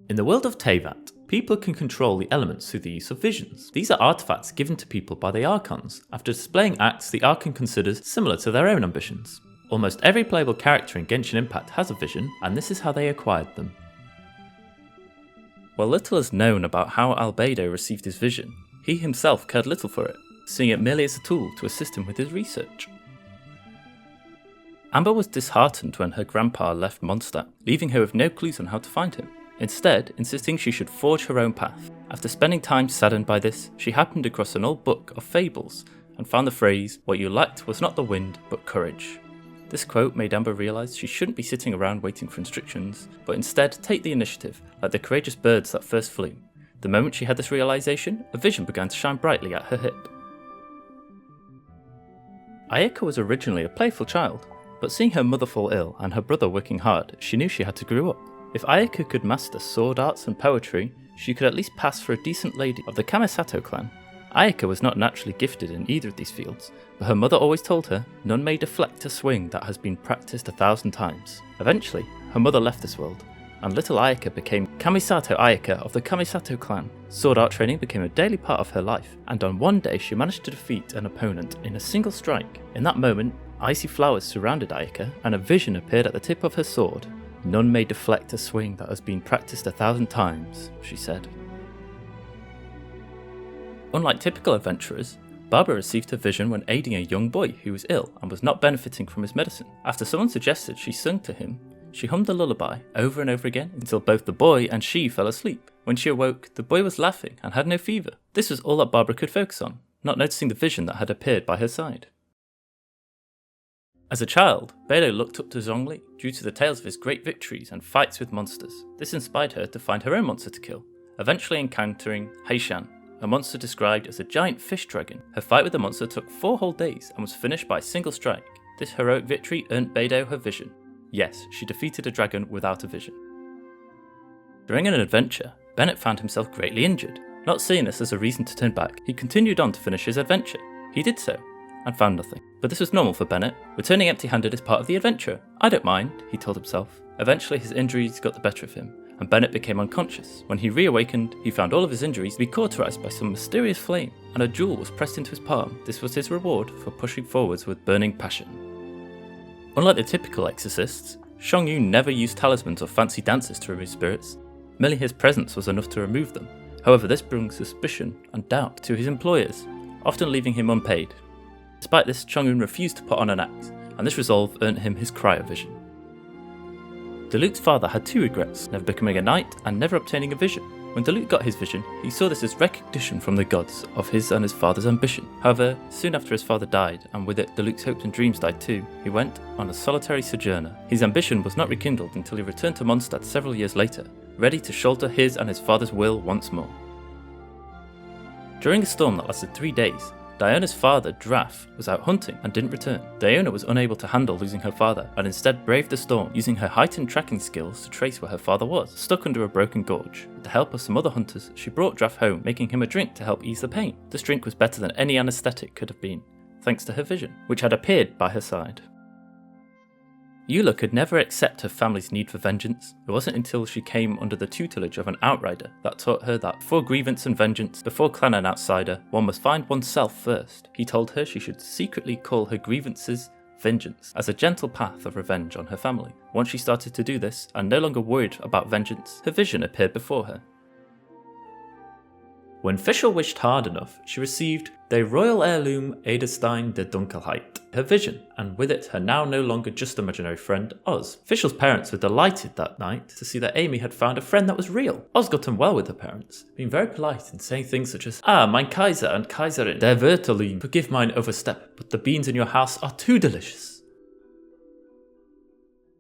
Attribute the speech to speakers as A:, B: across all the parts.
A: In the world of Teyvat, people can control the elements through the use of visions. These are artifacts given to people by the Archons, after displaying acts the Archon considers similar to their own ambitions. Almost every playable character in Genshin Impact has a vision, and this is how they acquired them. While little is known about how Beidou received his vision, he himself cared little for it, seeing it merely as a tool to assist him with his research. Amber was disheartened when her grandpa left Mondstadt, leaving her with no clues on how to find him, instead insisting she should forge her own path. After spending time saddened by this, she happened across an old book of fables and found the phrase, "What you lacked was not the wind, but courage." This quote made Amber realise she shouldn't be sitting around waiting for instructions, but instead take the initiative like the courageous birds that first flew. The moment she had this realisation, a vision began to shine brightly at her hip. Ayaka was originally a playful child, but seeing her mother fall ill and her brother working hard, she knew she had to grow up. If Ayaka could master sword arts and poetry, she could at least pass for a decent lady of the Kamisato clan. Ayaka was not naturally gifted in either of these fields, but her mother always told her, none may deflect a swing that has been practiced 1,000 times. Eventually, her mother left this world, and little Ayaka became Kamisato Ayaka of the Kamisato clan. Sword art training became a daily part of her life, and on one day she managed to defeat an opponent in a single strike. In that moment, icy flowers surrounded Ayaka, and a vision appeared at the tip of her sword. None may deflect a swing that has been practiced 1,000 times, she said. Unlike typical adventurers, Barbara received her vision when aiding a young boy who was ill and was not benefiting from his medicine. After someone suggested she sung to him, she hummed a lullaby over and over again until both the boy and she fell asleep. When she awoke, the boy was laughing and had no fever. This was all that Barbara could focus on, not noticing the vision that had appeared by her side. As a child, Beidou looked up to Zhongli due to the tales of his great victories and fights with monsters. This inspired her to find her own monster to kill, eventually encountering Heishan, a monster described as a giant fish dragon. Her fight with the monster took 4 whole days and was finished by a single strike. This heroic victory earned Beidou her vision. Yes, she defeated a dragon without a vision. During an adventure, Bennett found himself greatly injured. Not seeing this as a reason to turn back, he continued on to finish his adventure. He did so, and found nothing. But this was normal for Bennett. Returning empty-handed is part of the adventure. I don't mind, he told himself. Eventually his injuries got the better of him, and Bennett became unconscious. When he reawakened, he found all of his injuries to be cauterized by some mysterious flame, and a jewel was pressed into his palm. This was his reward for pushing forwards with burning passion. Unlike the typical exorcists, Chongyun never used talismans or fancy dances to remove spirits. Merely his presence was enough to remove them. However, this brings suspicion and doubt to his employers, often leaving him unpaid. Despite this, Chongyun refused to put on an act, and this resolve earned him his cryo-vision. Diluc's father had 2 regrets, never becoming a knight and never obtaining a vision. When Diluc got his vision, he saw this as recognition from the gods of his and his father's ambition. However, soon after his father died, and with it Diluc's hopes and dreams died too, he went on a solitary sojourner. His ambition was not rekindled until he returned to Mondstadt several years later, ready to shoulder his and his father's will once more. During a storm that lasted 3 days, Diona's father, Draf, was out hunting and didn't return. Diona was unable to handle losing her father and instead braved the storm, using her heightened tracking skills to trace where her father was, stuck under a broken gorge. With the help of some other hunters, she brought Draf home, making him a drink to help ease the pain. This drink was better than any anesthetic could have been, thanks to her vision, which had appeared by her side. Eula could never accept her family's need for vengeance. It wasn't until she came under the tutelage of an outrider that taught her that before grievance and vengeance, before clan and outsider, one must find oneself first. He told her she should secretly call her grievances vengeance, as a gentle path of revenge on her family. Once she started to do this, and no longer worried about vengeance, her vision appeared before her. When Fischl wished hard enough, she received the royal heirloom Edelstein der Dunkelheit, her vision, and with it her now no longer just imaginary friend, Oz. Fischl's parents were delighted that night to see that Amy had found a friend that was real. Oz got on well with her parents, being very polite and saying things such as, mein Kaiser and Kaiserin, der Wörterlein, forgive mine overstep, but the beans in your house are too delicious.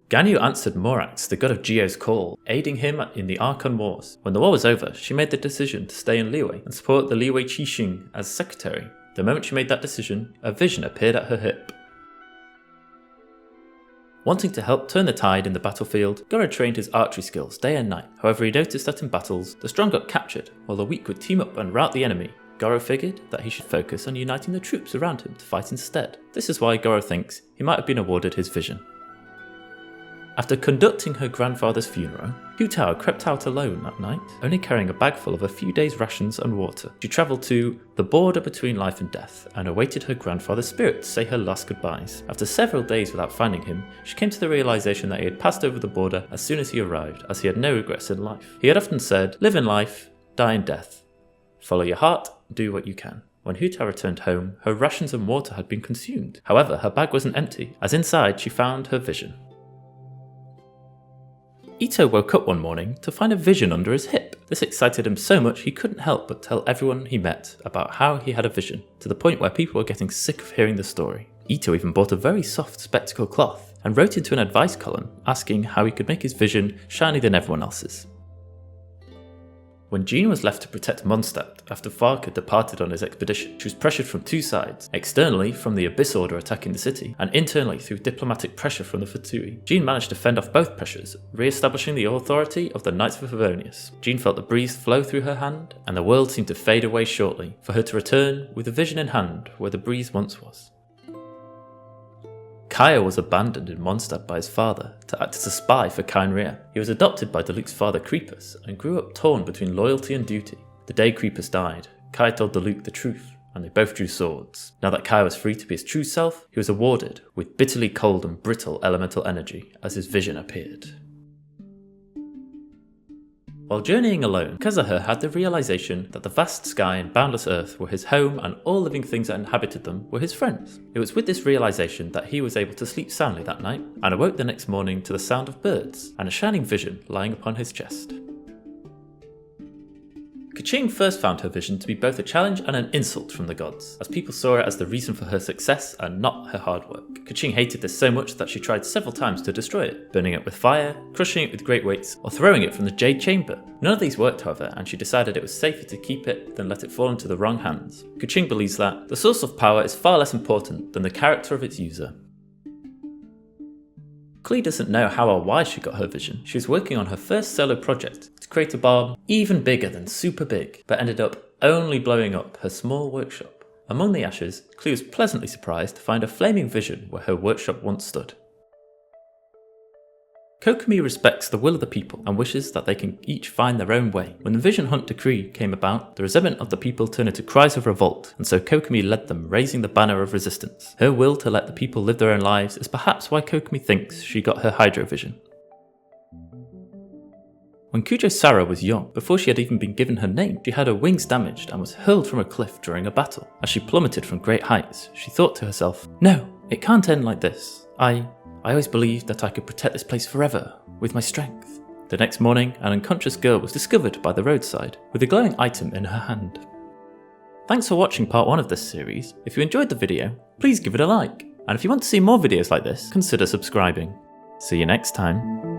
A: Ganyu answered Morax, the god of Geo's call, aiding him in the Archon Wars. When the war was over, she made the decision to stay in Liyue and support the Liyue Keqing as secretary. The moment she made that decision, a vision appeared at her hip. Wanting to help turn the tide in the battlefield, Gorou trained his archery skills day and night. However, he noticed that in battles, the strong got captured, while the weak would team up and rout the enemy. Gorou figured that he should focus on uniting the troops around him to fight instead. This is why Gorou thinks he might have been awarded his vision. After conducting her grandfather's funeral, Hutao crept out alone that night, only carrying a bag full of a few days' rations and water. She travelled to the border between life and death and awaited her grandfather's spirit to say her last goodbyes. After several days without finding him, she came to the realisation that he had passed over the border as soon as he arrived, as he had no regrets in life. He had often said, "Live in life, die in death. Follow your heart, do what you can." When Hutao returned home, her rations and water had been consumed. However, her bag wasn't empty, as inside she found her vision. Itto woke up one morning to find a vision under his hip. This excited him so much he couldn't help but tell everyone he met about how he had a vision, to the point where people were getting sick of hearing the story. Itto even bought a very soft spectacle cloth and wrote into an advice column asking how he could make his vision shinier than everyone else's. When Jean was left to protect Mondstadt after Fark had departed on his expedition, she was pressured from two sides, externally from the Abyss Order attacking the city, and internally through diplomatic pressure from the Fatui. Jean managed to fend off both pressures, re-establishing the authority of the Knights of Favonius. Jean felt the breeze flow through her hand, and the world seemed to fade away shortly, for her to return with a vision in hand where the breeze once was. Kaeya was abandoned in Mondstadt by his father to act as a spy for Kaenria. He was adopted by Diluc's father Creepus and grew up torn between loyalty and duty. The day Creepus died, Kaeya told Diluc the truth, and they both drew swords. Now that Kaeya was free to be his true self, he was awarded with bitterly cold and brittle elemental energy as his vision appeared. While journeying alone, Kazuha had the realisation that the vast sky and boundless earth were his home and all living things that inhabited them were his friends. It was with this realisation that he was able to sleep soundly that night, and awoke the next morning to the sound of birds and a shining vision lying upon his chest. Keqing first found her vision to be both a challenge and an insult from the gods, as people saw it as the reason for her success and not her hard work. Keqing hated this so much that she tried several times to destroy it, burning it with fire, crushing it with great weights, or throwing it from the Jade Chamber. None of these worked, however, and she decided it was safer to keep it than let it fall into the wrong hands. Keqing believes that the source of power is far less important than the character of its user. Klee doesn't know how or why she got her vision. She was working on her first solo project to create a bomb even bigger than super big, but ended up only blowing up her small workshop. Among the ashes, Klee was pleasantly surprised to find a flaming vision where her workshop once stood. Kokomi respects the will of the people and wishes that they can each find their own way. When the Vision Hunt decree came about, the resentment of the people turned into cries of revolt, and so Kokomi led them, raising the banner of resistance. Her will to let the people live their own lives is perhaps why Kokomi thinks she got her Hydro Vision. When Kujo Sara was young, before she had even been given her name, she had her wings damaged and was hurled from a cliff during a battle. As she plummeted from great heights, she thought to herself, "No, it can't end like this. I always believed that I could protect this place forever with my strength." The next morning, an unconscious girl was discovered by the roadside with a glowing item in her hand. Thanks for watching part 1 of this series. If you enjoyed the video, please give it a like. And if you want to see more videos like this, consider subscribing. See you next time.